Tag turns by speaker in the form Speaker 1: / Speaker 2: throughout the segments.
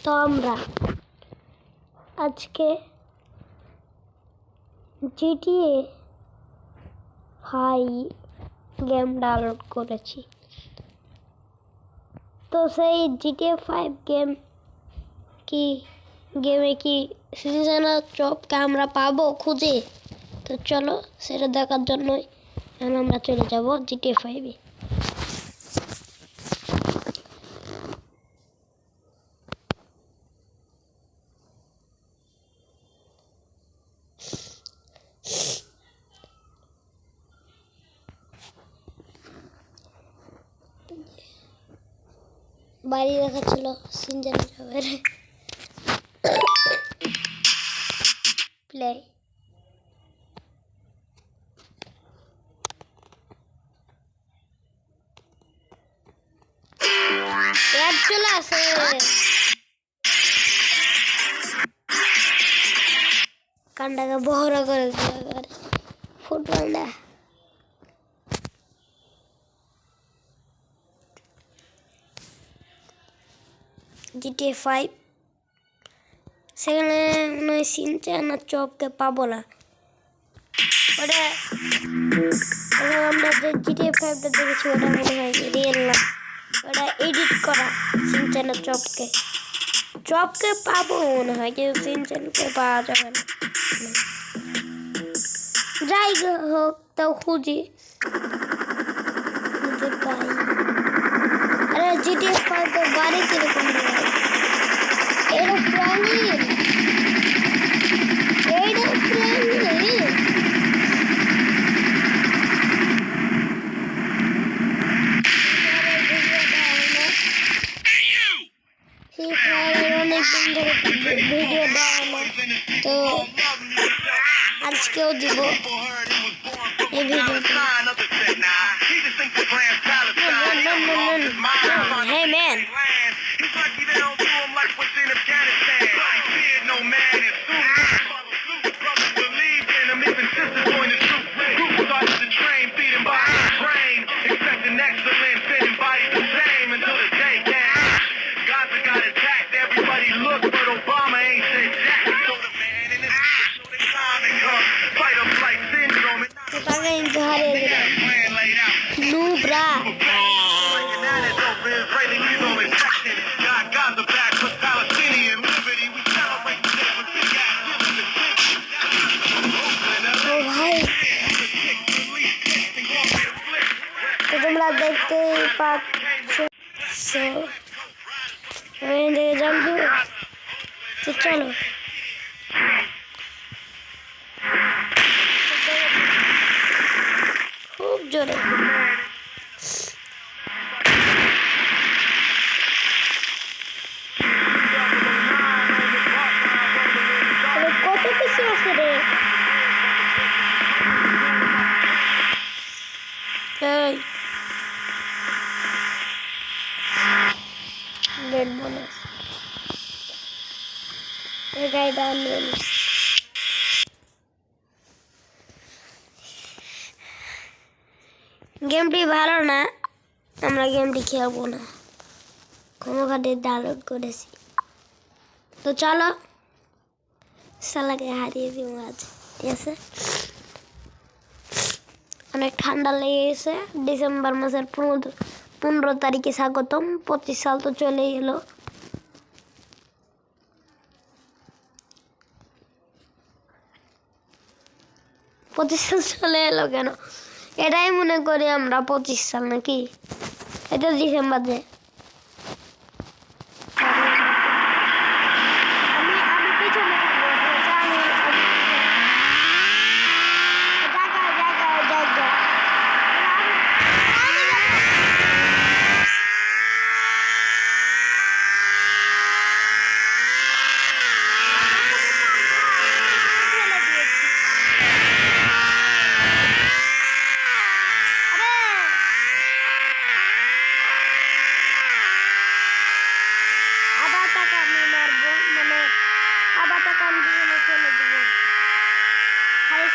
Speaker 1: তো আমরা আজকে GTA 5 গেম ডাউনলোড করেছি। তো সেই GTA 5 গেমে কি সিজনাল জবকে আমরা পাবো খুঁজে? তো চলো সেটা দেখার জন্যই আমরা চলে যাব GTA 5-এ। বাইরে দেখাচ্ছিল সিজনাল জবের প্লে। চলে আসে কান্ডাকে বহরা করে ফুটবলটা। GTA 5 সেখানে নয় সিনচ্যান আর চপকে পাবো না। ওটা আমরা যে GTA 5টা দেখেছি ওটা মনে হয় রিয়েল না, ওটা এডিট করা। সিনচ্যান আর চপকে পাবো মনে হয়, কিন্তু সিনচ্যানকে পাওয়া যাবে না। যাই হোক তাও খুঁজি পাই। আরে GTA 5 এর বাড়ি কিরকম এটা ফ্র্যাঙ্কলিন, এইটা ফ্র্যাঙ্কলিন। ভিডিও দেওয়া না তো আজকেও দিব এই ভিডিওটা। Hey man, Nubra. তোমরা দেখতেই পাচ্ছ জানবো। তো চলো খুব জোরে কত কিছু আছে রে। রেড বোনাস এই গাড়িটা নিয়ে নি। গেমটি ভালো না, আমরা গেমটি খেলবো না, কোনো কাটে ডাউনলোড করেছি। তো চলো শালাকে হারিয়ে দিব আজ, ঠিক আছে? অনেক ঠান্ডা লেগে গেছে। ডিসেম্বর মাসের 15 তারিখে স্বাগতম। 25 সাল তো চলেই এলো। পঁচিশ সাল চলে এলো কেন? এটাই মনে করি আমরা 25 সাল নাকি? এটা ডিসেম্বরে।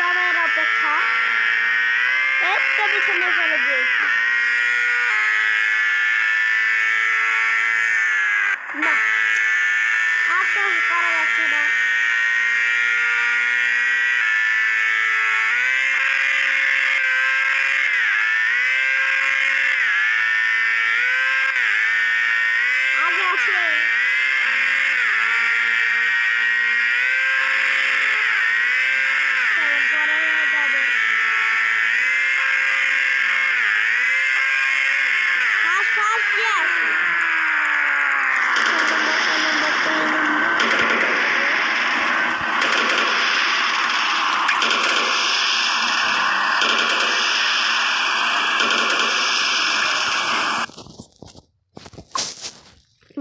Speaker 1: সবাই অপেক্ষা একটা পিছনে ফেলে দিয়েছি না। যাচ্ছে না। আগে আসে পরে হয়ে যাবে। ফার্স্ট ফার্স্ট ইয়েস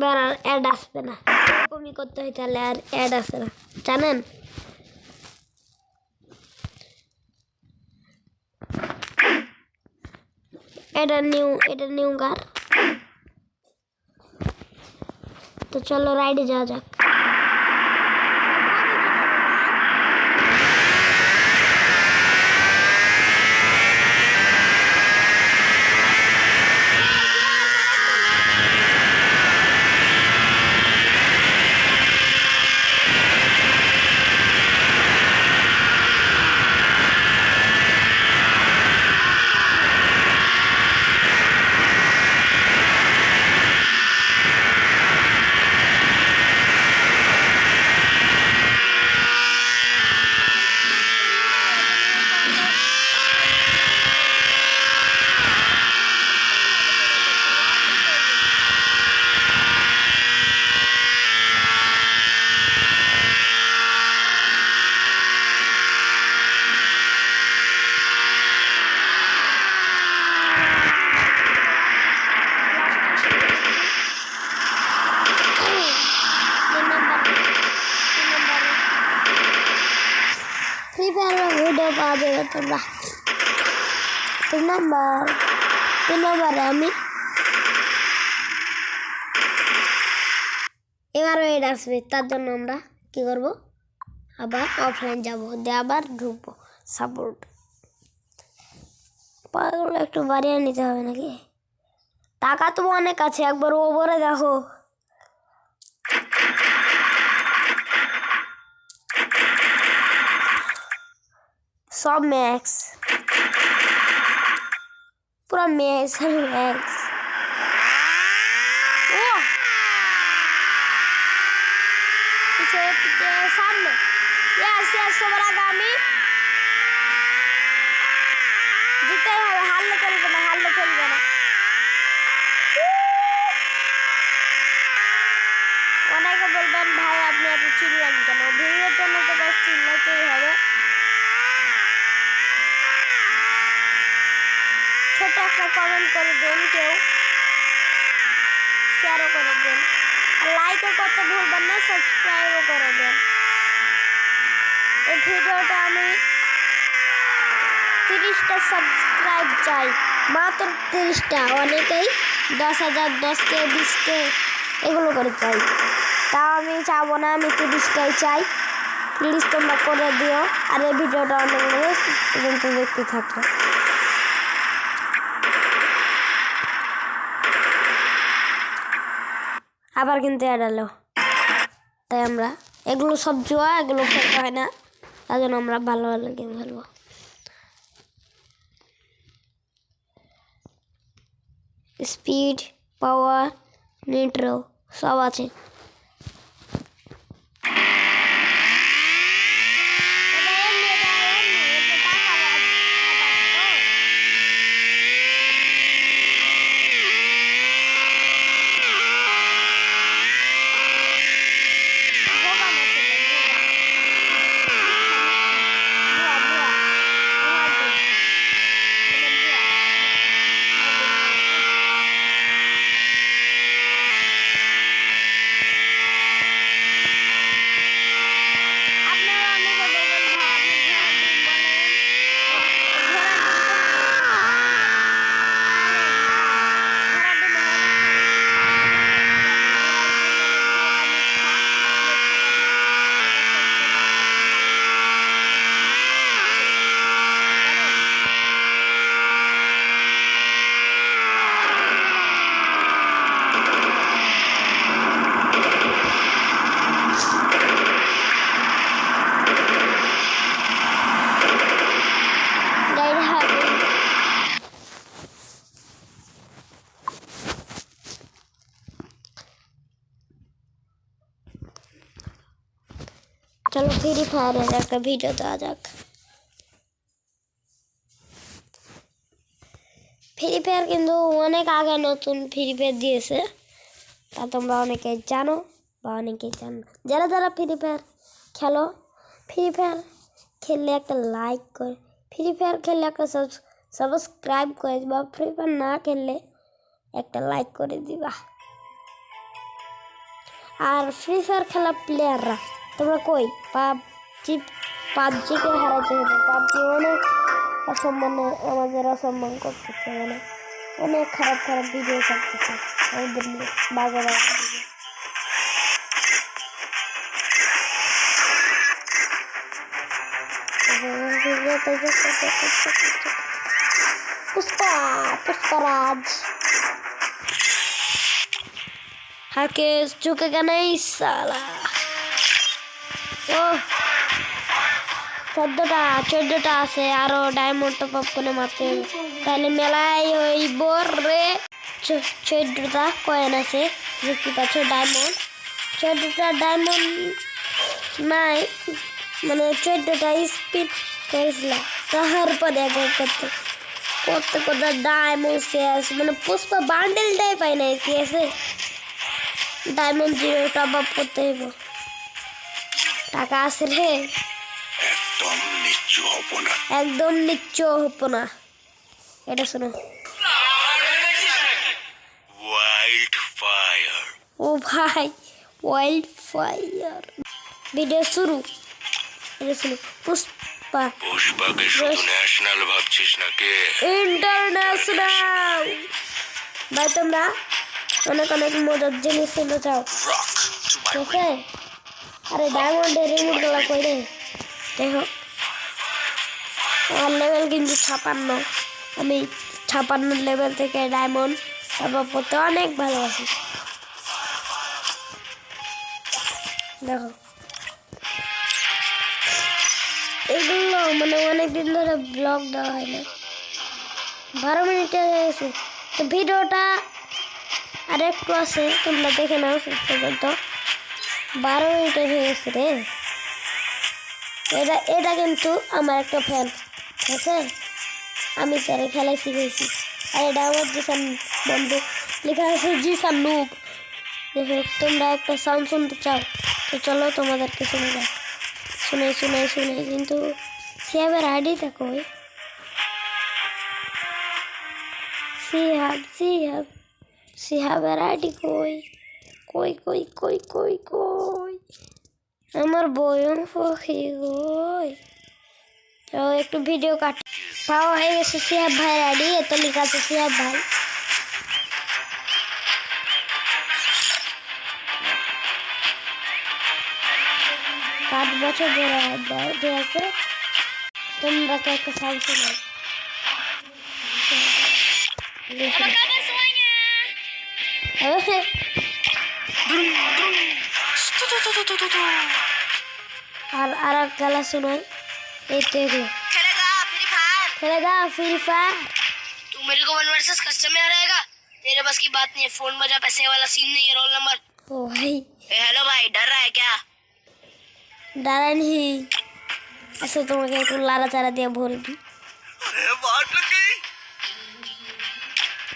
Speaker 1: আর অ্যাড আসবে না, এরকমই করতে হয় তাহলে আর অ্যাড আসে না, জানেন? এটা নিউ কার। তো চলো রাইডে যাওয়া যাক। ফ্রি ফায়ার ভিডিও পাওয়া যাবে তোমরা। 3 নম্বরে আমি এবারও এড আসবে, তার জন্য আমরা কি করব, আবার অফলাইন যাব, দিয়ে আবার ঢুকবো সাপোর্ট। পাগল একটু বাড়িয়ে নিতে হবে নাকি? টাকা তো অনেক আছে, একবার ওপরে দেখো। সব ম্যাক্স, পুরো ম্যাক্স ম্যাক্স। ও সামনে সবার আগে আমি জিতে হবে, হারলে চলবে না, হারলে চলবে না। অনেকে বলবেন ভাই আপনি এত চিল্লান কেন? ভিডিওর জন্য তো বেশ চিল্লাতেই হবে। ছোট একটা কমেন্ট করে দেন, কেউ শেয়ারও করে দেন, আর লাইকও করতে ভুলবেন না, সাবস্ক্রাইবও করে দেন। এই ভিডিওটা আমি 30টা সাবস্ক্রাইব চাই, মাত্র 30টা। অনেকেই 10,000, 10K, 20K এগুলো করে চাই, তাও আমি চাবো না, আমি 30টাই চাই। প্লিজ তোমরা করে দিও, আর এই ভিডিওটা অনেক পর্যন্ত দেখতে থাকো। আবার কিন্তু এড়ালো, তাই আমরা এগুলো সব জোয়া, এগুলো খেলতে হয় না, তার জন্য আমরা ভালো ভালো গেম খেলবো। স্পিড, পাওয়ার, নিট্রো সব আছে। চলো ফ্রি ফায়ারের একটা ভিডিও দেওয়া যাক। ফ্রি ফায়ার কিন্তু অনেক আগে নতুন ফ্রি ফায়ার দিয়েছে, তা তোমরা অনেকে জানো বা অনেকেই জানো। যারা যারা ফ্রি ফায়ার খেলো, ফ্রি ফায়ার খেললে একটা লাইক করে, ফ্রি ফায়ার খেললে একটা সাবস্ক্রাইব করে দিবা, ফ্রি ফায়ার না খেললে একটা লাইক করে দিবা। আর ফ্রি ফায়ার খেলা প্লেয়াররা তোমরা কই পাবজিকে হারাতে হবে। পাবজি অনেক অসম্মানে আমাদের অসম্মান করতেছে, মানে অনেক খারাপ খারাপ ভিডিও করতেছে আমাদের নিয়ে, বাজে বাজে ভিডিও। पुष्पराज हाके झुकेगा नहीं साला। ओ 14টা আছে, আরো ডায়মন্ড টপ আপ করে মারতে হবে, তাহলে মেলায় ওই রে 14টা কয়েন আছে, দেখতে পাচ্ছ ডায়মন্ড। 14টা ডায়মন্ড নাই, মানে 14টা স্পিড করেছিলাম, তারপরে করতে করতে করতে ডায়মন্ড শেষ, মানে পুষ্পা বান্ডেলটাই পাই না। কি আছে ডায়মন্ড 0 টপ আপ করতে হইব, টাকা আছে রে, একদম নিচ্ছ হব না। এটা শোনো, ওয়াইল্ড ফায়ার। ও ভাই ওয়াইল্ড ফায়ার ভিডিও শুরু। পুষ্পাকে শুধু ন্যাশনাল ভাবছিস নাকি? ইন্টারন্যাশনাল। ভাই তোমরা অনেক অনেক মজার জিনিস শুনতে চাও, ঠিক আছে? আরে ডায়মন্ডের রিমোট গুলা কই রে? দেখো আমার লেভেল কিন্তু 56, আমি 56 লেভেল থেকে ডায়মন্ড তারপর পড়তে অনেক ভালোবাসি। দেখো এগুলো মানে অনেকদিন ধরে ব্লগ দেওয়া হয় না, 12 মিনিটে হয়ে গেছে। তো ভিডিওটা আর একটু আছে, তোমরা দেখে নাও শেষ পর্যন্ত। 12 মিনিটে হয়ে গেছে রে। এটা কিন্তু আমার একটা ফ্যান, ঠিক আছে? আমি তারে খেলাই শিখেছি। আর এটা আমার জিসান বন্ধু, লেখা আছে জিসান নুব। দেখো তোমরা একটা সাউন্ড শুনতে চাও, তো চলো তোমাদেরকে শুনে যাও। শুনে কিন্তু সিহাবের আইডিটা কই? সিহাবের আইডি কই? কই আমার বয়ম ফখি কই? তো একটু ভিডিও কাট পাওয়া হয়ে গেছে সিহাব ভাইয়ের আইডি, এত লেখা আছে সিহাব ভাই। পাঁচ বছর ধরে আছে, তোমরা তো একটা সাউন্ড শোনো। আর এক গালা শোনাই, এই তো এগুলো खेलेगा फ्री फायर।
Speaker 2: तू मेरे को 1 वर्सेस कस्टम में आ रहेगा, तेरे बस की बात नहीं है। फोन बजा, पैसे वाला सीन नहीं है, रोल नंबर।
Speaker 1: ओ भाई
Speaker 2: हेलो भाई, डर रहा है क्या?
Speaker 1: डरा नहीं, ऐसे तुम्हें एक लारा चारा दिया भूल भी।
Speaker 3: अरे वाट लग गई।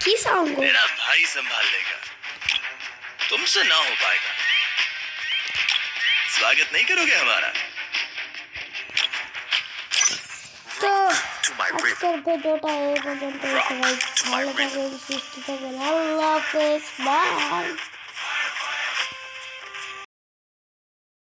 Speaker 1: की साउंड को
Speaker 3: मेरा भाई संभाल लेगा, तुमसे ना हो पाएगा। स्वागत नहीं करोगे हमारा?
Speaker 1: तो আজকের ভিডিওটা এই পর্যন্ত, সবাই ভালো থাকবেন, সুস্থ থাকবেন, আল্লাহ হাফেজ, বাই।